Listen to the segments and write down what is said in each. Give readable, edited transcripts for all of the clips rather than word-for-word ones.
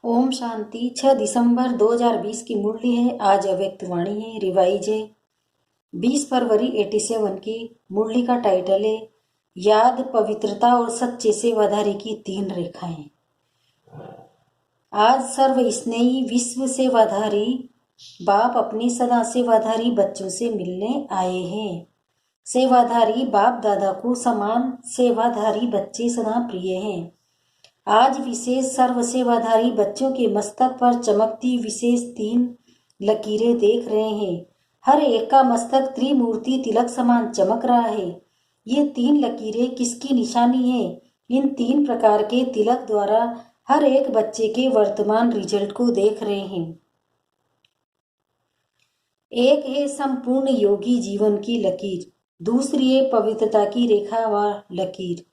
ओम शांति। 6 दिसंबर 2020 की मुरली है। आज अव्यक्त वाणी है, रिवाइज है। 20 फरवरी 87 की मुरली का टाइटल है याद, पवित्रता और सच्चे सेवाधारी की 3 रेखाएं। आज सर्व स्नेही विश्व सेवाधारी बाप अपने सदा सेवाधारी बच्चों से मिलने आए हैं। सेवाधारी बाप दादा को समान सेवाधारी बच्चे सदा प्रिय हैं। आज विशेष सर्व सेवाधारी बच्चों के मस्तक पर चमकती विशेष 3 लकीरें देख रहे हैं। हर एक का मस्तक त्रिमूर्ति तिलक समान चमक रहा है। ये 3 लकीरें किसकी निशानी है? इन 3 प्रकार के तिलक द्वारा हर एक बच्चे के वर्तमान रिजल्ट को देख रहे हैं। एक है संपूर्ण योगी जीवन की लकीर, दूसरी है पवित्रता की रेखा व लकीर,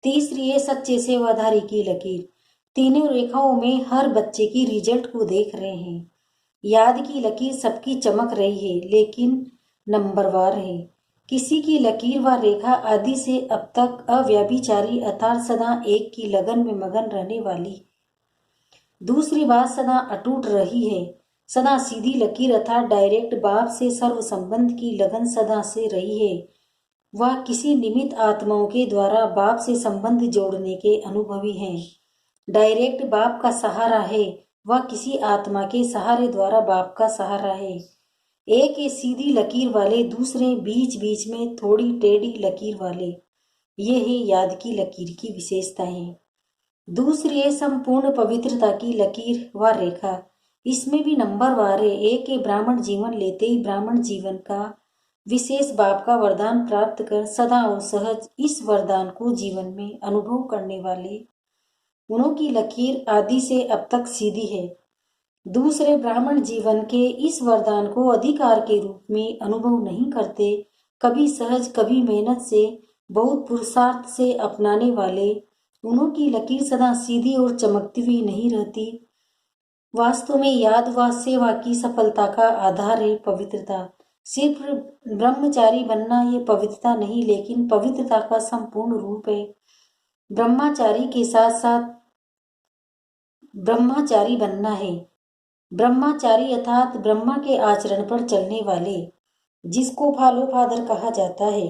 तीसरी है सच्चे सेवाधारी की लकीर। तीनों रेखाओं में हर बच्चे की रिजल्ट को देख रहे हैं। याद की लकीर सबकी चमक रही है, लेकिन नंबरवार है। किसी की लकीर व रेखा आदि से अब तक अव्यभिचारी अर्थात सदा एक की लगन में मगन रहने वाली। दूसरी बात सदा अटूट रही है। सदा सीधी लकीर अर्थात डायरेक्ट बाप से सर्व संबंध की लगन सदा से रही है। वह किसी निमित्त आत्माओं के द्वारा बाप से संबंध जोड़ने के अनुभवी हैं। डायरेक्ट बाप का सहारा है, वह किसी आत्मा के सहारे द्वारा बाप का सहारा है। एक है सीधी लकीर वाले, दूसरे बीच बीच में थोड़ी टेढ़ी लकीर वाले। ये है याद की लकीर की विशेषताएं। दूसरी है संपूर्ण पवित्रता की लकीर व रेखा। इसमें भी नंबरवार है। एक है ब्राह्मण जीवन लेते ही ब्राह्मण जीवन का विशेष बाप का वरदान प्राप्त कर सदा और सहज इस वरदान को जीवन में अनुभव करने वाले। उनकी लकीर आदि से अब तक सीधी है। दूसरे ब्राह्मण जीवन के इस वरदान को अधिकार के रूप में अनुभव नहीं करते, कभी सहज कभी मेहनत से बहुत पुरुषार्थ से अपनाने वाले। उनकी लकीर सदा सीधी और चमकती हुई नहीं रहती। वास्तव में याद व सेवा की सफलता का आधार है पवित्रता। सिर्फ ब्रह्मचारी बनना ये पवित्रता नहीं, लेकिन पवित्रता का संपूर्ण रूप है। ब्रह्मचारी के साथ साथ ब्रह्मचारी बनना है। ब्रह्मचारी अर्थात ब्रह्मा के आचरण पर चलने वाले, जिसको फॉलो फादर कहा जाता है,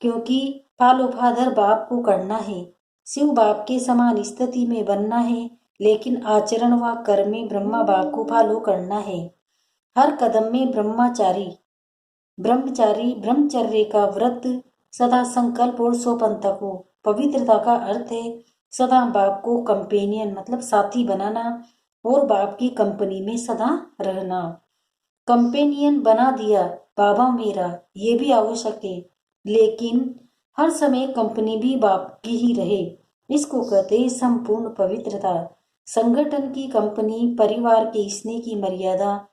क्योंकि फॉलो फादर बाप को करना है। शिव बाप के समान स्थिति में बनना है, लेकिन आचरण व कर्म में ब्रह्मा बाप को फॉलो करना है। हर कदम में ब्रह्मचारी ब्रह्मचर्य का व्रत, सदा संकल्प और स्वतंत्रता को। पवित्रता का अर्थ है सदा बाप को कंपेनियन मतलब साथी बनाना और बाप की कंपनी में सदा रहना। कंपेनियन बना दिया बाबा मेरा, ये भी आवश्यक है, लेकिन हर समय कंपनी भी बाप की ही रहे। इसको कहते हैं संपूर्ण पवित्रता। संगठन की कंपनी, परिवार के स्नेह की मर्यादा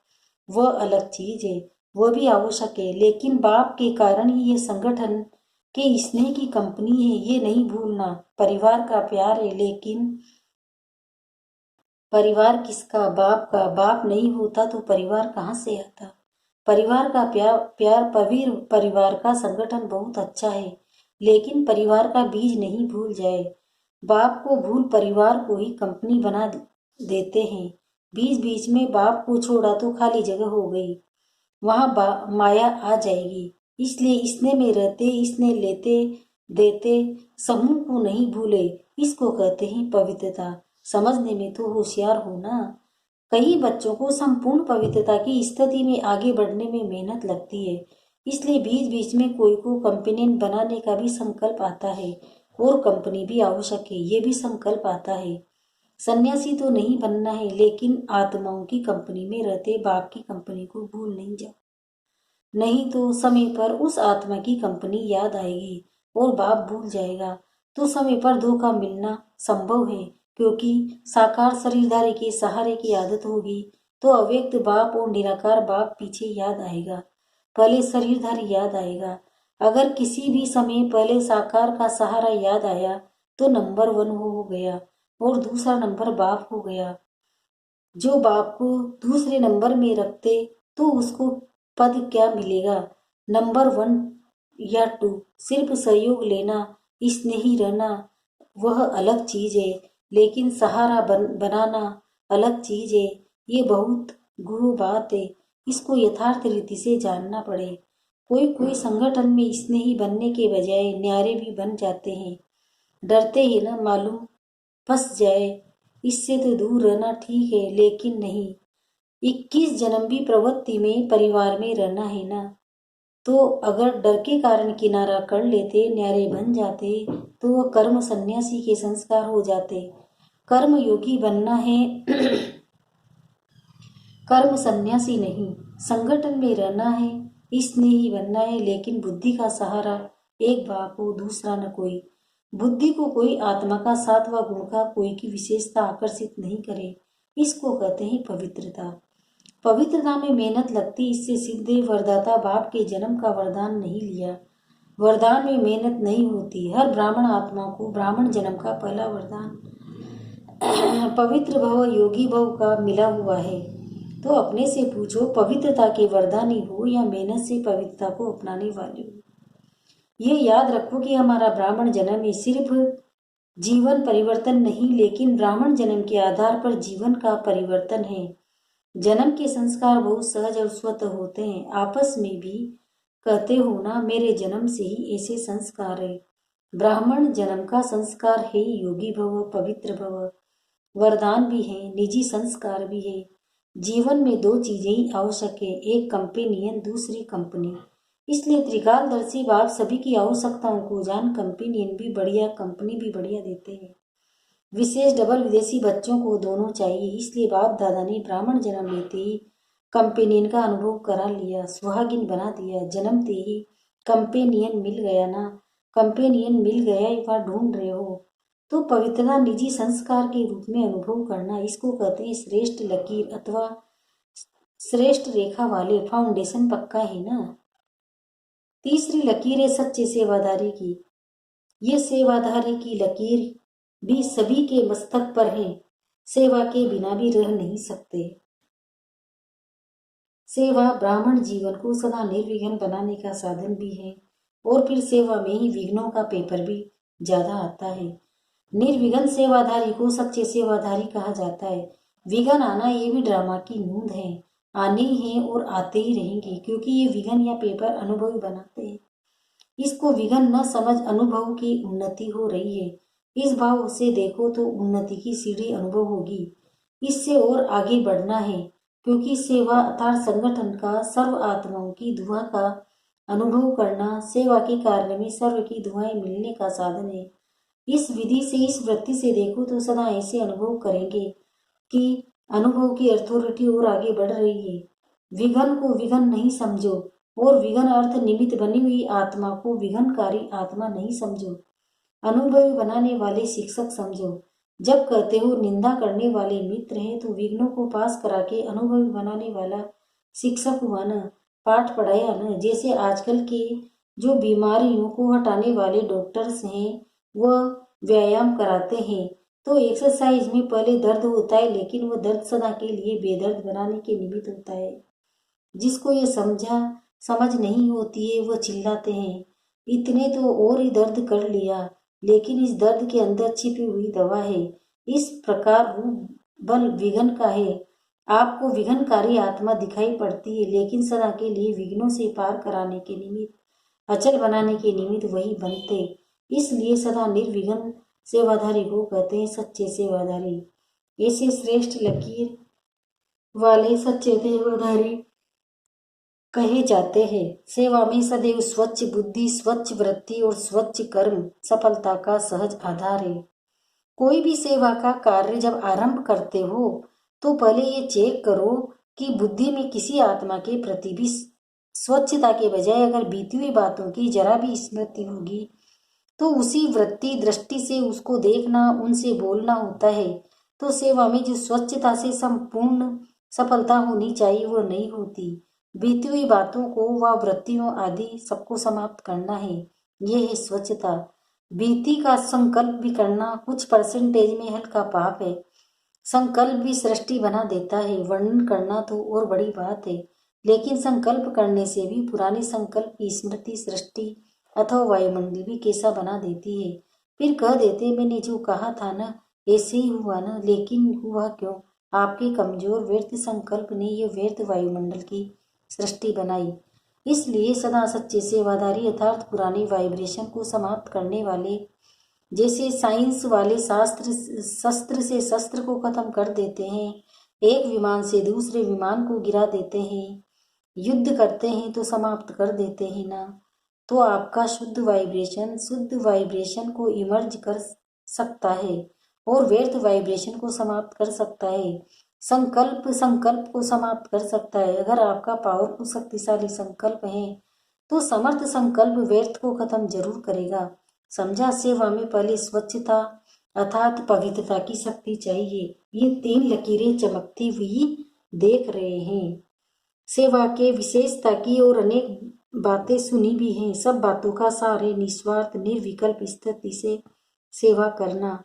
वह अलग चीज है, वह भी आवश्यक है, लेकिन बाप के कारण ही ये संगठन के स्नेह की कंपनी है, ये नहीं भूलना। परिवार का प्यार है, लेकिन परिवार किसका? बाप का। बाप नहीं होता तो परिवार कहाँ से आता? परिवार का प्यार परिवार का संगठन बहुत अच्छा है, लेकिन परिवार का बीज नहीं भूल जाए। बाप को भूल परिवार को ही कंपनी बना देते हैं। बीच बीच में बाप को छोड़ा तो खाली जगह हो गई, वहां माया आ जाएगी। इसलिए इसने में रहते, इसने लेते देते समूह को नहीं भूले। इसको कहते हैं पवित्रता। समझने में तो होशियार होना। कई बच्चों को संपूर्ण पवित्रता की स्थिति में आगे बढ़ने में मेहनत लगती है, इसलिए बीच बीच में कोई को कंपेनियन बनाने का भी संकल्प आता है, और कंपनी भी आवश्यक है, ये भी संकल्प आता है। सन्यासी तो नहीं बनना है, लेकिन आत्माओं की कंपनी में रहते बाप की कंपनी को भूल नहीं जाओ, नहीं तो समय पर उस आत्मा की कंपनी याद आएगी और बाप भूल जाएगा, तो समय पर धोखा मिलना संभव है। क्योंकि साकार शरीरधारी के सहारे की आदत होगी, तो अव्यक्त बाप और निराकार बाप पीछे याद आएगा, पहले शरीरधारी याद आएगा। अगर किसी भी समय पहले साकार का सहारा याद आया तो नंबर 1 हो गया और दूसरा नंबर बाप हो गया। जो बाप को दूसरे नंबर में रखते तो उसको पद क्या मिलेगा? नंबर 1 या 2। सिर्फ सहयोग लेना, स्नेही रहना वह अलग चीज है, लेकिन सहारा बनाना अलग चीज है। ये बहुत गूढ़ बात है, इसको यथार्थ रीति से जानना पड़े। कोई कोई संगठन में स्नेही बनने के बजाय न्यारे भी बन जाते हैं। डरते ही ना मालूम फंस जाए, इससे तो दूर रहना ठीक है, लेकिन नहीं 21 जन्म की प्रवृत्ति में परिवार में रहना है ना। तो अगर डर के कारण किनारा कर लेते, न्यारे बन जाते, तो वह कर्म सन्यासी के संस्कार हो जाते। कर्म योगी बनना है कर्म सन्यासी नहीं। संगठन में रहना है, स्नेही बनना है, लेकिन बुद्धि का सहारा एक बाप हो, दूसरा न कोई। बुद्धि को कोई आत्मा का सातवां गुण का कोई की विशेषता आकर्षित नहीं करे, इसको कहते हैं पवित्रता। पवित्रता में मेहनत लगती, इससे सिद्ध वरदाता बाप के जन्म का वरदान नहीं लिया। वरदान में मेहनत नहीं होती। हर ब्राह्मण आत्मा को ब्राह्मण जन्म का पहला वरदान पवित्र भव योगी भव का मिला हुआ है। तो अपने से पूछो, पवित्रता के वरदानी हो या मेहनत से पवित्रता को अपनाने वाले हो। ये याद रखो कि हमारा ब्राह्मण जन्म में सिर्फ जीवन परिवर्तन नहीं, लेकिन ब्राह्मण जन्म के आधार पर जीवन का परिवर्तन है। जन्म के संस्कार बहुत सहज और स्वतः होते हैं। आपस में भी कहते हो ना, मेरे जन्म से ही ऐसे संस्कार है। ब्राह्मण जन्म का संस्कार है योगी भव, पवित्र भव। वरदान भी है, निजी संस्कार भी है। जीवन में दो चीजें ही आवश्यक है, एक कंपेनियन, दूसरी कंपनी। इसलिए त्रिकालदर्शी बाप सभी की आवश्यकताओं को जान कंपेनियन भी बढ़िया, कंपनी भी बढ़िया देते हैं। विशेष डबल विदेशी बच्चों को दोनों चाहिए, इसलिए बाप दादा ने ब्राह्मण जन्म लेते ही कंपेनियन का अनुभव करा लिया, सुहागिन बना दिया। जन्मते ही कंपेनियन मिल गया ना, कंपेनियन मिल गया, एक बार ढूंढ रहे हो तो पवित्रता निजी संस्कार के रूप में अनुभव करना, इसको कहते हैं श्रेष्ठ लकीर अथवा श्रेष्ठ रेखा वाले। फाउंडेशन पक्का है ना। तीसरी लकीर है सच्चे सेवादारी की। ये सेवादारी की लकीर भी सभी के मस्तक पर है। सेवा के बिना भी रह नहीं सकते। सेवा ब्राह्मण जीवन को सदा निर्विघ्न बनाने का साधन भी है, और फिर सेवा में ही विघ्नों का पेपर भी ज्यादा आता है। निर्विघ्न सेवाधारी को सच्चे सेवाधारी कहा जाता है। विघ्न आना ये भी ड्रामा की नूंद है, आने ही हैं और आते ही रहेंगे, क्योंकि ये विघ्न या पेपर अनुभवी बनाते हैं। इसको विघ्न न समझ, अनुभव की उन्नति हो रही है, इस भाव से देखो तो उन्नति की सीढ़ी अनुभव होगी। इससे और आगे बढ़ना है, क्योंकि सेवा अर्थात संगठन का सर्व आत्माओं की दुआ का अनुभव करना, सेवा के कार्य में सर्व की दुआएं मिलने का साधन है। इस विधि से, इस वृत्ति से देखो तो सदा ऐसे अनुभव करेंगे कि अनुभव की अथॉरिटी और आगे बढ़ रही है। विघ्न को विघ्न नहीं समझो, और विघ्न अर्थ निमित्त बनी हुई आत्मा को विघ्नकारी आत्मा नहीं समझो। अनुभवी बनाने वाले शिक्षक समझो। जब कहते हो निंदा करने वाले मित्र हैं, तो विघ्नों को पास करा के अनुभवी बनाने वाला शिक्षक हुआ न, पाठ पढ़ाया न। जैसे आजकल के जो बीमारियों को हटाने वाले डॉक्टर्स हैं, वह व्यायाम कराते हैं। तो एक्सरसाइज में पहले दर्द होता है, लेकिन वह दर्द सदा के लिए बेदर्द बनाने के निमित्त होता है। जिसको ये समझ नहीं होती है, वह चिल्लाते हैं, इतने तो और ही दर्द कर लिया, लेकिन इस दर्द के अंदर छिपी हुई दवा है। इस प्रकार रूप बल विघ्न का है। आपको विघ्नकारी आत्मा दिखाई पड़ती है, लेकिन सदा के लिए विघ्नों से पार कराने के निमित्त, अचल बनाने के निमित्त वही बनते। इसलिए सदा निर्विघ्न सेवाधारी को कहते हैं सच्चे सेवाधारी। ऐसे श्रेष्ठ लकीर वाले सच्चे सेवाधारी कहे जाते हैं। सेवा में सदैव स्वच्छ बुद्धि, स्वच्छ वृत्ति और स्वच्छ कर्म सफलता का सहज आधार है। कोई भी सेवा का कार्य जब आरंभ करते हो, तो पहले ये चेक करो कि बुद्धि में किसी आत्मा के प्रति भी स्वच्छता के बजाय अगर बीती हुई बातों की जरा भी स्मृति होगी, तो उसी वृत्ति दृष्टि से उसको देखना, उनसे बोलना होता है। तो सेवा में जो स्वच्छता से संपूर्ण सफलता होनी चाहिए, वो नहीं होती। बीती हुई बातों को व वृत्तियों आदि सबको समाप्त करना है, ये है स्वच्छता। बीती का संकल्प भी करना कुछ परसेंटेज में हल्का पाप है। संकल्प भी सृष्टि बना देता है, वर्णन करना तो और बड़ी बात है। लेकिन संकल्प करने से भी पुराने संकल्प की स्मृति सृष्टि अथवा वायुमंडल भी कैसा बना देती है। फिर कह देते मैंने जो कहा था ना, ऐसे ही हुआ ना, लेकिन हुआ क्यों? आपके कमजोर व्यर्थ संकल्प ने यह व्यर्थ वायुमंडल की सृष्टि बनाई। इसलिए सदा सच्चे सेवादारी अर्थात पुराने वाइब्रेशन को समाप्त करने वाले, जैसे साइंस वाले शस्त्र से शस्त्र को खत्म कर देते हैं, एक विमान से दूसरे विमान को गिरा देते हैं, युद्ध करते हैं तो समाप्त कर देते हैं ना, तो आपका शुद्ध वाइब्रेशन को इमर्ज कर सकता है और व्यर्थ वाइब्रेशन को समाप्त कर सकता है। संकल्प को समाप्त कर सकता है। अगर आपका पावरफुल शक्तिशाली संकल्प है तो समर्थ संकल्प व्यर्थ को खत्म जरूर करेगा। समझा? सेवा में पहले स्वच्छता अर्थात पवित्रता की शक्ति चाहिए। ये 3 लकीरें चमकती हुई देख रहे हैं। सेवा के विशेषता की और अनेक बातें सुनी भी हैं। सब बातों का सार है निस्वार्थ निर्विकल्प स्थिति से सेवा करना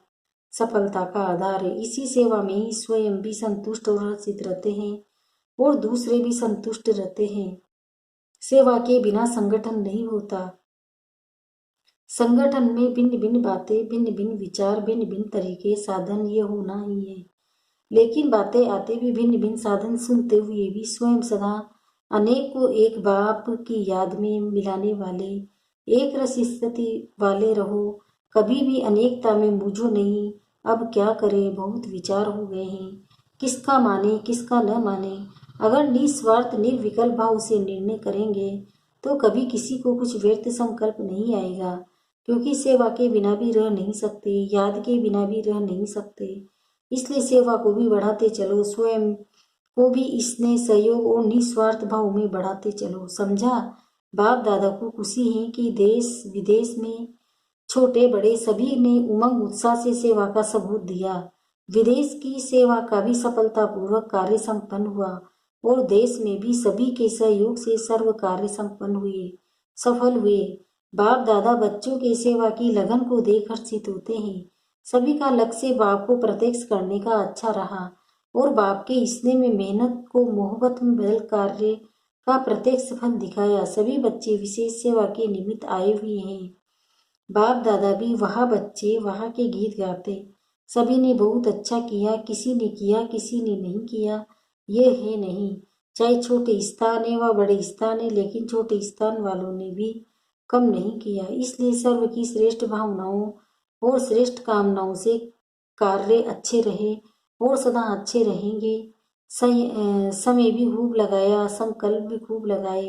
सफलता का आधार है। इसी सेवा में ही स्वयं भी संतुष्ट और हर्षित रहते हैं और दूसरे भी संतुष्ट रहते हैं। सेवा के बिना संगठन नहीं होता। संगठन में भिन्न भिन्न बातें, भिन्न भिन्न विचार, भिन्न भिन्न तरीके, साधन ये होना ही है। लेकिन बातें आते भी भिन्न भिन्न साधन सुनते हुए भी स्वयं सदा अनेक को एक बाप की याद में मिलाने वाले, एक रस स्थिति वाले रहो। कभी भी अनेकता में मूझो नहीं। अब क्या करें, बहुत विचार हो गए हैं, किसका माने किसका न माने। अगर निस्वार्थ निर्विकल्प भाव से निर्णय करेंगे तो कभी किसी को कुछ व्यर्थ संकल्प नहीं आएगा, क्योंकि सेवा के बिना भी रह नहीं सकते, याद के बिना भी रह नहीं सकते। इसलिए सेवा को भी बढ़ाते चलो, स्वयं को भी इसने सहयोग और निस्वार्थ भाव में बढ़ाते चलो। समझा? बाप दादा को खुशी है कि देश विदेश में छोटे बड़े सभी ने उमंग उत्साह से सेवा का सबूत दिया। विदेश की सेवा का भी सफलतापूर्वक कार्य संपन्न हुआ और देश में भी सभी के सहयोग से सर्व कार्य संपन्न हुए, सफल हुए। बाप दादा बच्चों के सेवा की लगन को देख हर्षित होते हैं। सभी का लक्ष्य बाप को प्रत्यक्ष करने का अच्छा रहा और बाप के स्नेह में मेहनत को मोहब्बत में बदल कार्य का प्रत्यक्ष फल दिखाया। सभी बच्चे विशेष सेवा के निमित्त आए हुए हैं। बाप दादा भी वहाँ बच्चे वहाँ के गीत गाते। सभी ने बहुत अच्छा किया, किसी ने किया किसी ने नहीं किया, ये है नहीं। चाहे छोटे स्थान है व बड़े स्थान है, लेकिन छोटे स्थान वालों ने भी कम नहीं किया। इसलिए सर्व की श्रेष्ठ भावनाओं और श्रेष्ठ कामनाओं से कार्य अच्छे रहे और सदा अच्छे रहेंगे। समय भी खूब लगाया, संकल्प भी खूब लगाए।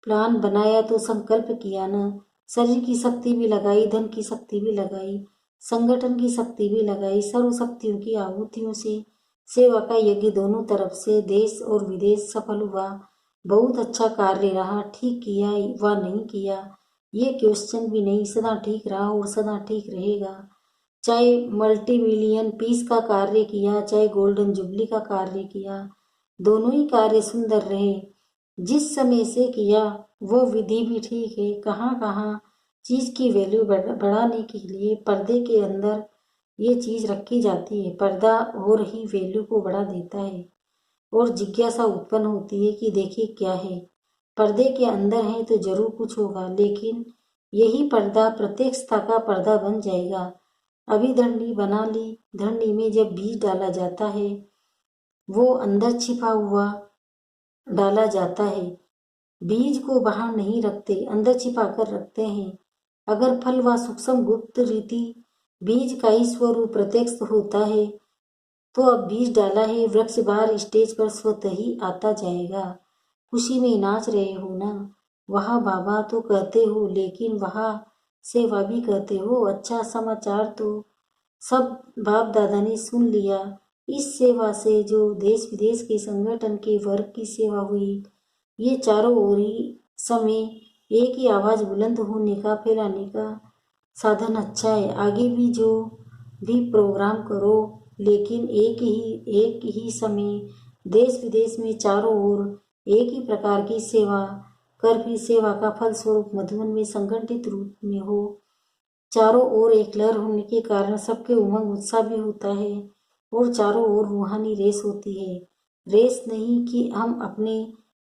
प्लान बनाया तो संकल्प किया न, शरीर की शक्ति भी लगाई, धन की शक्ति भी लगाई, संगठन की शक्ति भी लगाई। सर्व शक्तियों की आहुतियों से सेवा का यज्ञ दोनों तरफ से देश और विदेश सफल हुआ। बहुत अच्छा कार्य रहा। ठीक किया व नहीं किया ये क्वेश्चन भी नहीं, सदा ठीक रहा और सदा ठीक रहेगा। चाहे मल्टी मिलियन पीस का कार्य किया, चाहे गोल्डन जुबली का कार्य किया, दोनों ही कार्य सुंदर रहे। जिस समय से किया वो विधि भी ठीक है। कहाँ कहाँ चीज की वैल्यू बढ़ाने के लिए पर्दे के अंदर ये चीज रखी जाती है। पर्दा और ही वैल्यू को बढ़ा देता है और जिज्ञासा उत्पन्न होती है कि देखिए क्या है। पर्दे के अंदर है तो जरूर कुछ होगा, लेकिन यही पर्दा प्रत्यक्षता का पर्दा बन जाएगा। अभी धरनी बना ली, धरनी में जब बीज डाला जाता है वो अंदर छिपा हुआ डाला जाता है। बीज को बाहर नहीं रखते, अंदर छिपा कर रखते हैं। अगर फल व सूक्ष्म गुप्त रीति बीज का ही स्वरूप प्रत्यक्ष होता है तो अब बीज डाला है, वृक्ष बाहर स्टेज पर स्वतः ही आता जाएगा। खुशी में नाच रहे हो ना, वहाँ बाबा तो कहते हो, लेकिन वहाँ सेवा भी कहते हो। अच्छा समाचार तो सब बाप दादा ने सुन लिया। इस सेवा से जो देश विदेश के संगठन के वर्ग की सेवा हुई, ये चारों ओर ही समय एक ही आवाज बुलंद होने का, फैलाने का साधन अच्छा है। आगे भी जो भी प्रोग्राम करो, लेकिन एक ही समय देश विदेश में चारों ओर एक ही प्रकार की सेवा कर भी सेवा का फल स्वरूप मधुबन में संगठित रूप में हो। चारों ओर एक लहर होने के कारण सबके उमंग उत्साह भी होता है और चारों ओर रूहानी रेस होती है। रेस नहीं कि हम अपने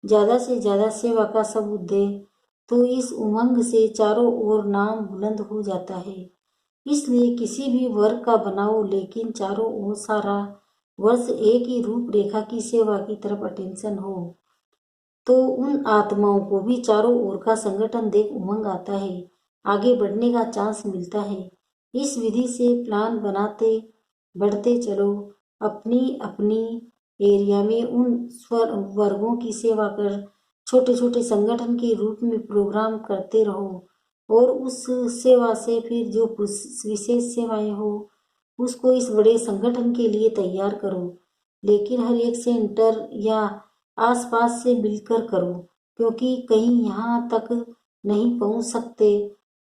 ज़्यादा से ज़्यादा सेवा का सबूत दें, तो इस उमंग से चारों ओर नाम बुलंद हो जाता है। इसलिए किसी भी वर्ग का बनाओ, लेकिन चारों ओर सारा वर्ष एक ही रूपरेखा की सेवा की तरफ अटेंशन हो, तो उन आत्माओं को भी चारों ओर का संगठन देख उमंग आता है, आगे बढ़ने का चांस मिलता है। इस विधि से प्लान बनाते बढ़ते चलो, अपनी अपनी एरिया में उन स्वर वर्गों की सेवा कर छोटे छोटे संगठन के रूप में प्रोग्राम करते रहो, और उस सेवा से फिर जो विशेष सेवाएं हो उसको इस बड़े संगठन के लिए तैयार करो। लेकिन हर एक सेंटर या आसपास से मिलकर करो, क्योंकि कहीं यहाँ तक नहीं पहुँच सकते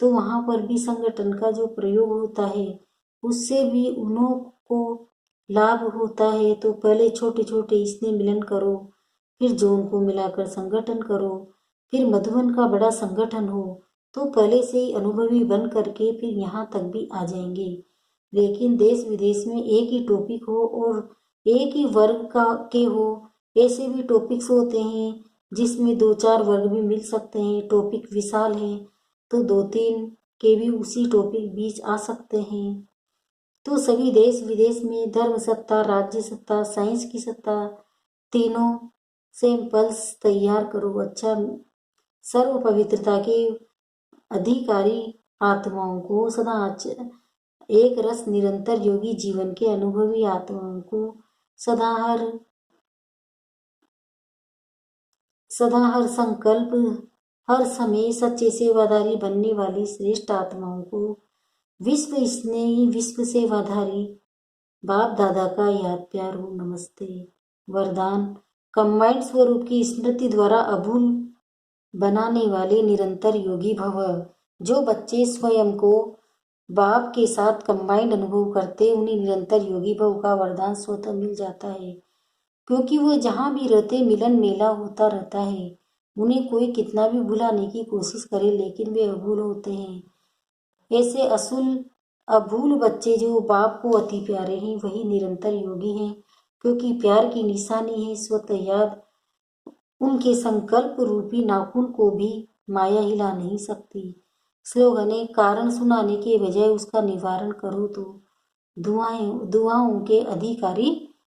तो वहाँ पर भी संगठन का जो प्रयोग होता है उससे भी उन्हों को लाभ होता है। तो पहले छोटे छोटे इसमें मिलन करो, फिर जोन को मिलाकर संगठन करो, फिर मधुबन का बड़ा संगठन हो, तो पहले से ही अनुभवी बन करके फिर यहाँ तक भी आ जाएंगे। लेकिन देश विदेश में एक ही टॉपिक हो और एक ही वर्ग का के हो, ऐसे भी टॉपिक्स होते हैं जिसमें दो चार वर्ग भी मिल सकते हैं। टॉपिक विशाल है तो दो तीन के भी उसी टॉपिक बीच आ सकते हैं। तो सभी देश विदेश में धर्म सत्ता, राज्य सत्ता, साइंस की सत्ता, तीनों सैंपल्स तैयार करो। अच्छा, सर्व पवित्रता के अधिकारी आत्माओं को सदा एक रस निरंतर योगी जीवन के अनुभवी आत्माओं को सदा हर संकल्प हर समय सच्चे सेवाधारी बनने वाली श्रेष्ठ आत्माओं को विश्व स्नेही विश्व सेवाधारी बाप दादा का याद प्यार हो। नमस्ते। वरदान, कंबाइंड स्वरूप की स्मृति द्वारा अभूल बनाने वाले निरंतर योगी भव। जो बच्चे स्वयं को बाप के साथ कंबाइंड अनुभव करते उन्हें निरंतर योगी भव का वरदान स्वतः मिल जाता है, क्योंकि वो जहाँ भी रहते मिलन मेला होता रहता है। उन्हें कोई कितना भी भुलाने की कोशिश करे लेकिन वे अभूल होते हैं। ऐसे अभूल बच्चे जो बाप को अति प्यारे हैं वही निरंतर योगी हैं, क्योंकि प्यार की निशानी है स्वतः याद। उनके संकल्प रूपी नाखून को भी माया हिला नहीं सकती। स्लोगन है, कारण सुनाने के बजाय उसका निवारण करो तो दुआओं के अधिकारी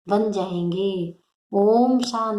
बन जाएंगे। ओम शांति।